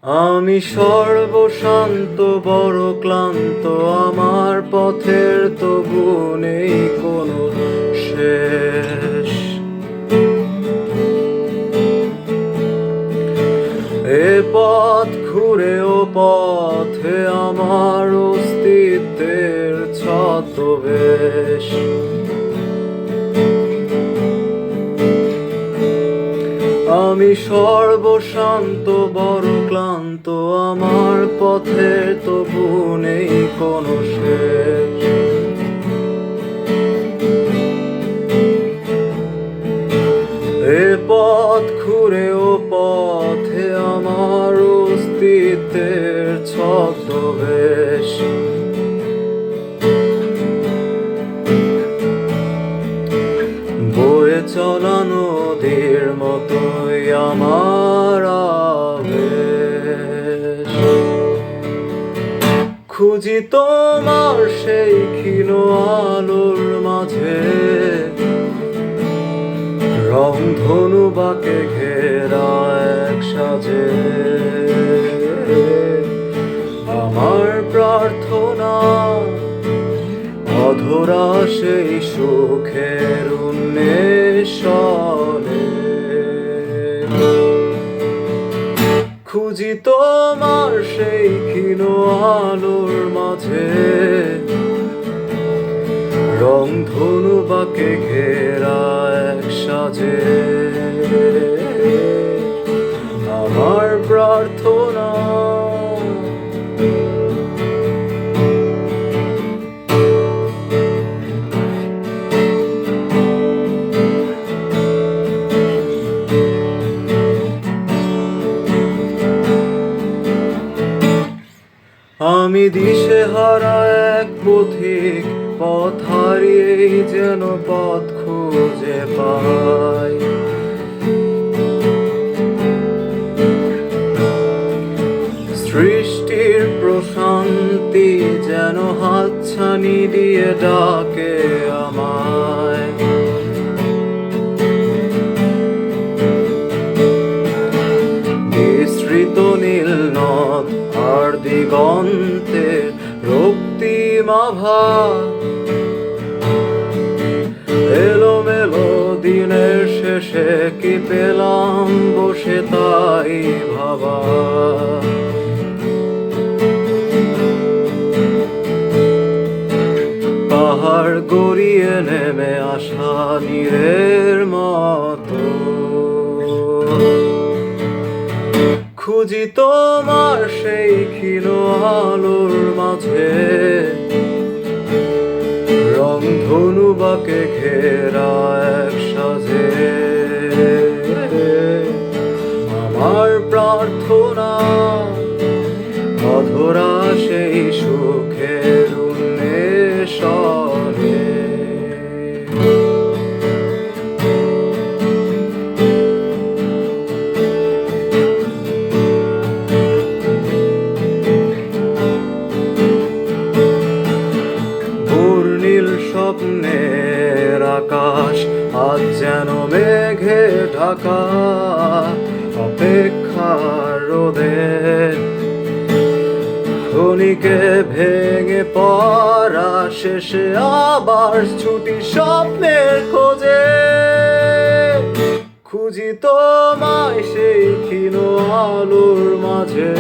আমি সর্বশান্ত বড় ক্লান্ত, আমার পথের তবু নেই কোনো শেষ। এ পথ ঘুরে ও পথে আমার অস্তিত্বের ছদ্মবেশ। আমি সর্বশান্ত বড় ক্লান্ত, আমার পথের তবু নেই কোনো শেষ। এ পথ ঘুরে ও পথে আমার অস্তিত্বের ছদ্মবেশ। বয়ে চলা নদীর মতোই আমার আবেশ। খুঁজি তোমার সেই ক্ষীণ আলোর মাঝে, রংধনু বাঁকে ঘেরা এক সাজে। আমার প্রার্থনা অধরা সেই সুখের উন্মেষণে। খুঁজি তোমার সেই ক্ষীণ আলোর মাঝে, রংধনু বাঁকে ঘেরা এক সাজে। আমার প্রার্থনা আমি দিশেহারা এক পথিক, পথ হারিয়েই যেন পথ খুঁজে পাই। সৃষ্টির প্রশান্তি যেন হাতছানি দিয়ে ডাকে আমায়। বিস্তৃত নীল নদ আর দিগন্তে রক্তিমাভা, এলোমেলো দিনের শেষে কি পেলাম বসে তাই ভাবা। পাহাড় গড়িয়ে নেমে আসা নীরের মতো, খুঁজি তোমার সেই ক্ষীণ আলোর মাঝে, রংধনু বাঁকে ঘেরা এক সাজে। আমার প্রার্থনা অধরা সেই সুখের উন্মেষণে। স্বপ্নের আকাশ আজ যেন মেঘে ঢাকা, অপেক্ষার রোদে ক্ষণিকে ভেঙে পড়া, শেষে আবার ছুটি স্বপ্নের খোঁজে। খুঁজি তোমায় সেই ক্ষীণ আলোর মাঝে,